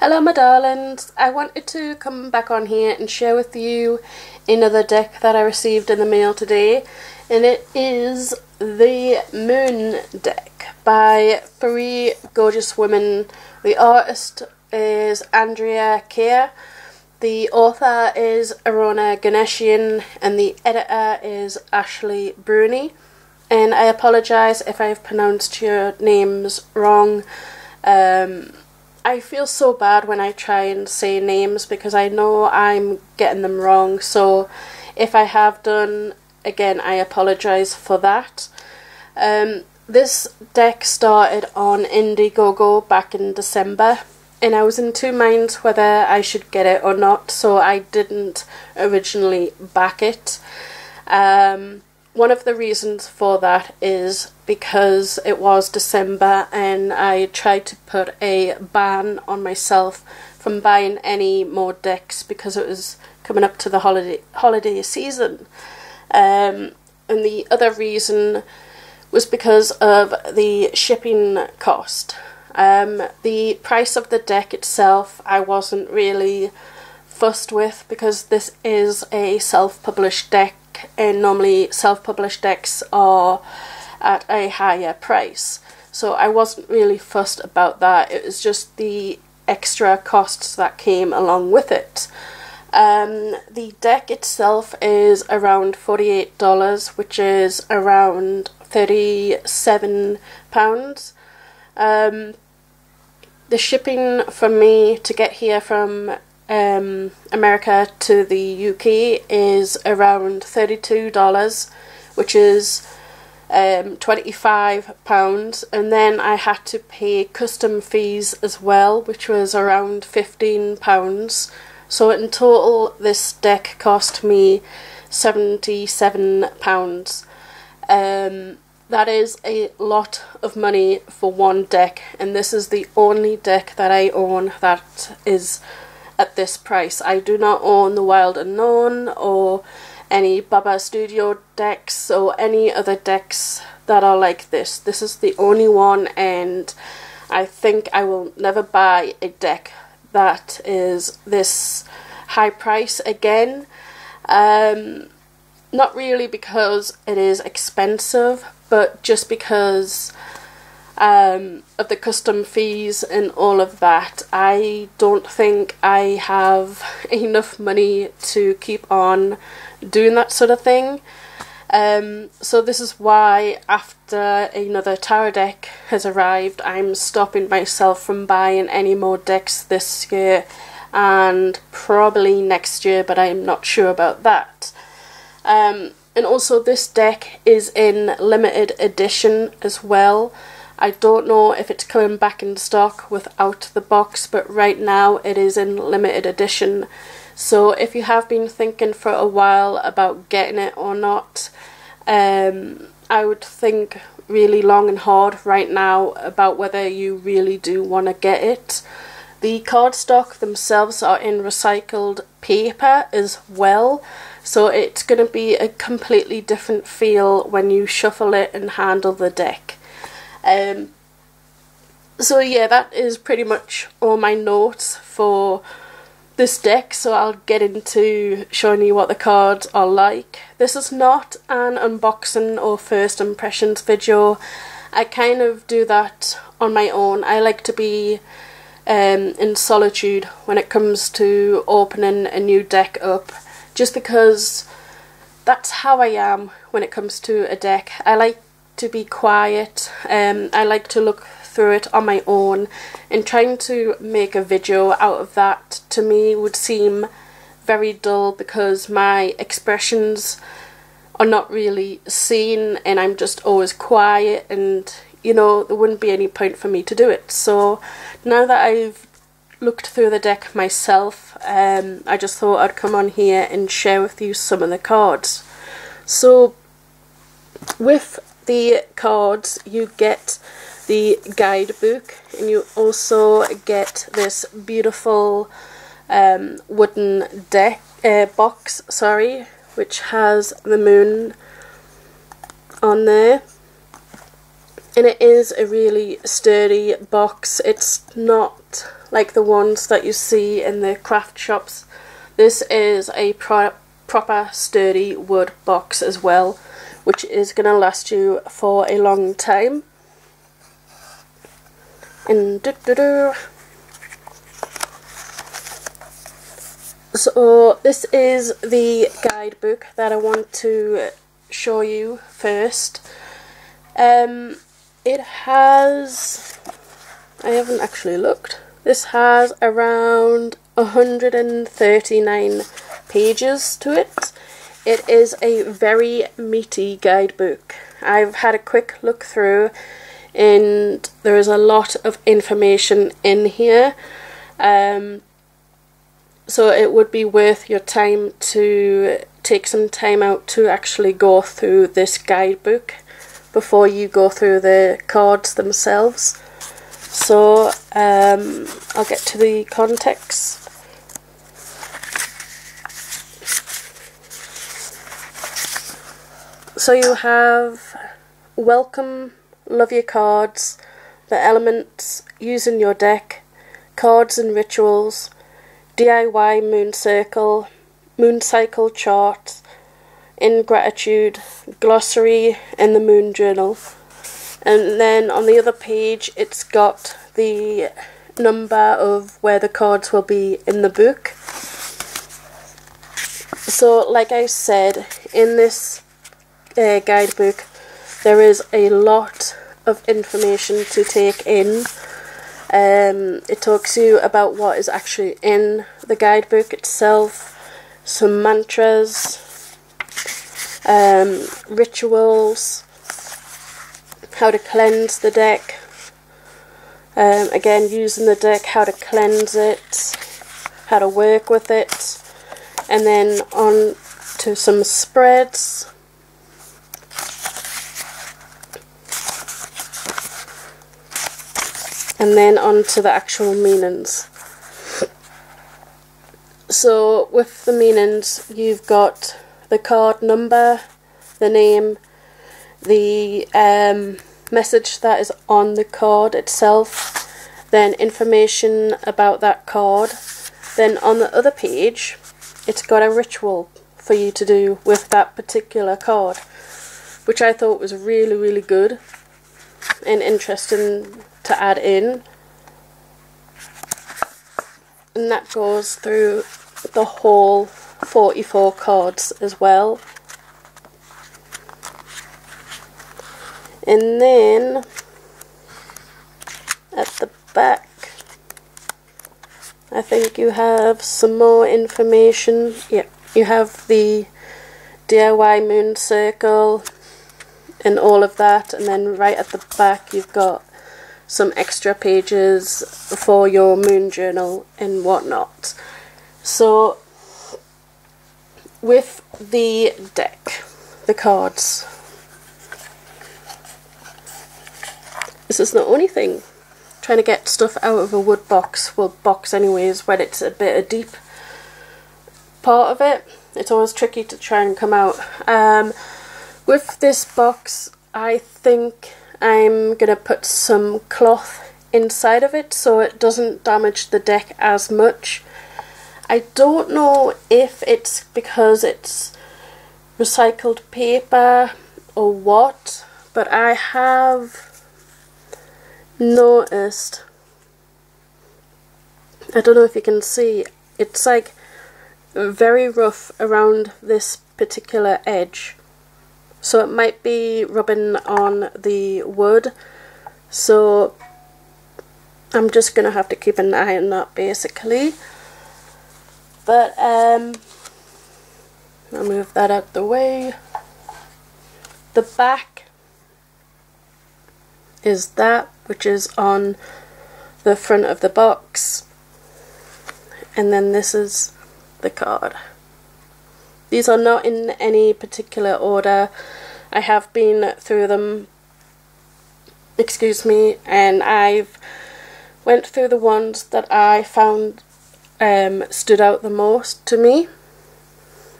Hello my darlings, I wanted to come back on here and share with you another deck that I received in the mail today, and it is the Moon deck by three gorgeous women. The artist is Andrea Keir, the author is Arona Ganeshian, and the editor is Ashley Bruni. And I apologise if I've pronounced your names wrong. I feel so bad when I try and say names because I know I'm getting them wrong, so if I have done, again, I apologise for that. This deck started on Indiegogo back in December, and I was in two minds whether I should get it or not, so I didn't originally back it. One of the reasons for that is because it was December and I tried to put a ban on myself from buying any more decks because it was coming up to the holiday season. And the other reason was because of the shipping cost. The price of the deck itself I wasn't really fussed with because this is a self-published deck, and normally self-published decks are at a higher price, so I wasn't really fussed about that. It was just the extra costs that came along with it. The deck itself is around $48, which is around £37. The shipping for me to get here from America to the UK is around $32, which is £25, and then I had to pay custom fees as well, which was around £15. So in total this deck cost me £77. That is a lot of money for one deck, and this is the only deck that I own that is at this price. I do not own the Wild Unknown or any Baba Studio decks or any other decks that are like this. This is the only one, and I think I will never buy a deck that is this high price again. Not really because it is expensive, but just because of the custom fees and all of that. I don't think I have enough money to keep on doing that sort of thing. So this is why after another tarot deck has arrived, I'm stopping myself from buying any more decks this year and probably next year, but I'm not sure about that. And also this deck is in limited edition as well. I don't know if it's coming back in stock without the box, but right now it is in limited edition. So if you have been thinking for a while about getting it or not, I would think really long and hard right now about whether you really do want to get it. The cardstock themselves are in recycled paper as well, so it's going to be a completely different feel when you shuffle it and handle the deck. So yeah, that is pretty much all my notes for this deck, so I'll get into showing you what the cards are like. This is not an unboxing or first impressions video. I kind of do that on my own. I like to be in solitude when it comes to opening a new deck up, just because that's how I am when it comes to a deck. I like to be quiet. I like to look through it on my own, and trying to make a video out of that to me would seem very dull because my expressions are not really seen and I'm just always quiet, and you know, there wouldn't be any point for me to do it. So now that I've looked through the deck myself, I just thought I'd come on here and share with you some of the cards. So with the cards you get the guidebook, and you also get this beautiful wooden box, which has the moon on there. And it is a really sturdy box. It's not like the ones that you see in the craft shops. This is a proper sturdy wood box as well, which is going to last you for a long time. And so this is the guidebook that I want to show you first. It has, I haven't actually looked, this has around 139 pages to it. It is a very meaty guidebook. I've had a quick look through and there is a lot of information in here. So it would be worth your time to take some time out to actually go through this guidebook before you go through the cards themselves. So I'll get to the context. So you have welcome, love your cards, the elements, using your deck, cards and rituals, DIY moon cycle chart, ingratitude, glossary, and the moon journal. And then on the other page it's got the number of where the cards will be in the book. So like I said, in this guidebook there is a lot of information to take in. It talks you about what is actually in the guidebook itself, some mantras, rituals, how to cleanse the deck, again using the deck, how to cleanse it, how to work with it, and then on to some spreads. And then on to the actual meanings. So with the meanings, you've got the card number, the name, the message that is on the card itself, then information about that card. Then on the other page, it's got a ritual for you to do with that particular card, which I thought was really, really good and interesting to add in. And that goes through the whole 44 cards as well. And then at the back I think you have some more information. Yeah, you have the DIY moon circle and all of that, and then right at the back you've got some extra pages for your moon journal and whatnot. So with the deck, the cards, this is the only thing. Trying to get stuff out of a wood box, well, box anyways, when it's a bit of deep part of it, it's always tricky to try and come out. With this box, I think I'm gonna put some cloth inside of it so it doesn't damage the deck as much. I don't know if it's because it's recycled paper or what, but I have noticed, I don't know if you can see, it's like very rough around this particular edge, so it might be rubbing on the wood, so I'm just gonna have to keep an eye on that basically. But I'll move that out the way. The back is that which is on the front of the box, and then this is the card. These are not in any particular order. I have been through them, excuse me, and I've went through the ones that I found stood out the most to me.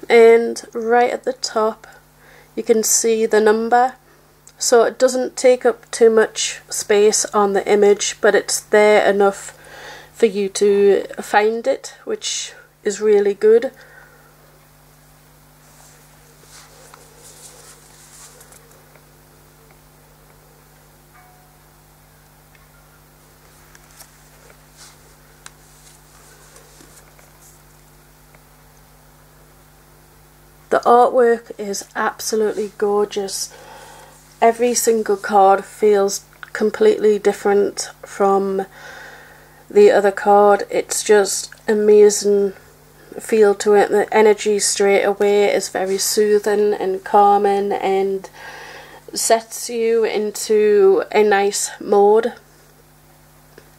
And right at the top you can see the number, so it doesn't take up too much space on the image, but it's there enough for you to find it, which is really good. The artwork is absolutely gorgeous. Every single card feels completely different from the other card. It's just amazing feel to it. The energy straight away is very soothing and calming and sets you into a nice mode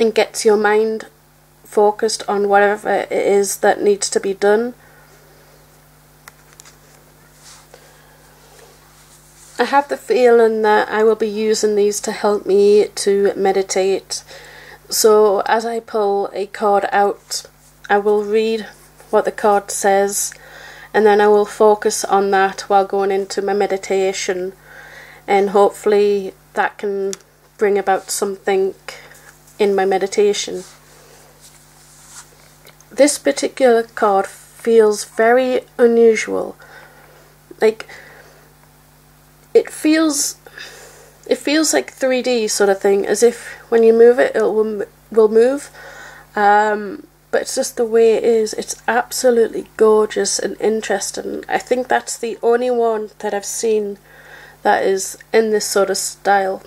and gets your mind focused on whatever it is that needs to be done. I have the feeling that I will be using these to help me to meditate. So as I pull a card out, I will read what the card says, and then I will focus on that while going into my meditation, and hopefully that can bring about something in my meditation. This particular card feels very unusual. Like, it feels like 3D sort of thing, as if when you move it, it will move. But it's just the way it is. It's absolutely gorgeous and interesting. I think that's the only one that I've seen that is in this sort of style.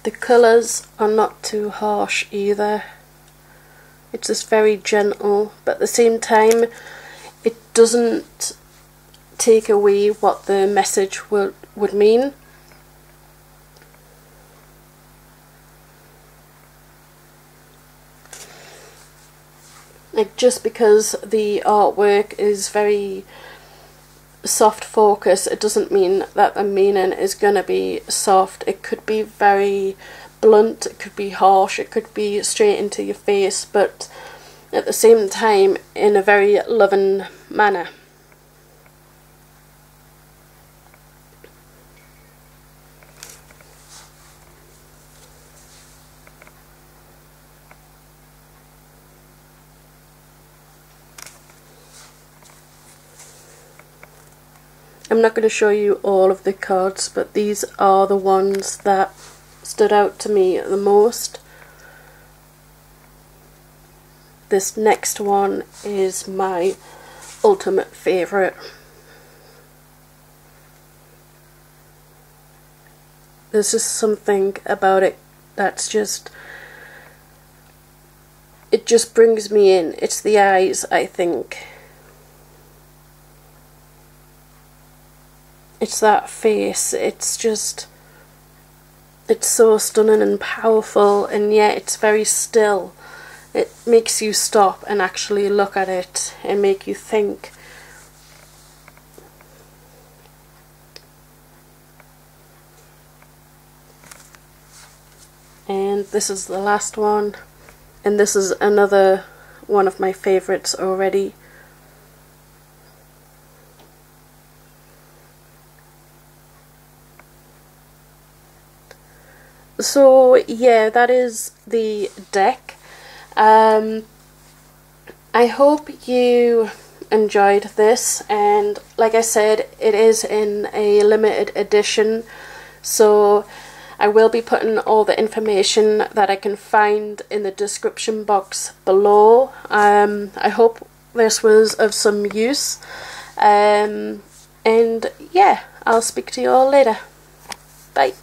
The colours are not too harsh either. It's just very gentle, but at the same time it doesn't take away what the message would mean. Like, just because the artwork is very soft focus, it doesn't mean that the meaning is going to be soft. It could be very blunt, it could be harsh, it could be straight into your face, but at the same time in a very loving manner. I'm not going to show you all of the cards, but these are the ones that stood out to me the most. This next one is my ultimate favourite. There's just something about it that's just, it just brings me in. It's the eyes, I think. It's that face. It's just, it's so stunning and powerful, and yet it's very still. It makes you stop and actually look at it and make you think. And this is the last one, and this is another one of my favourites already. So yeah, that is the deck. I hope you enjoyed this, and like I said, it is in a limited edition, so I will be putting all the information that I can find in the description box below. I hope this was of some use, and yeah, I'll speak to you all later. Bye.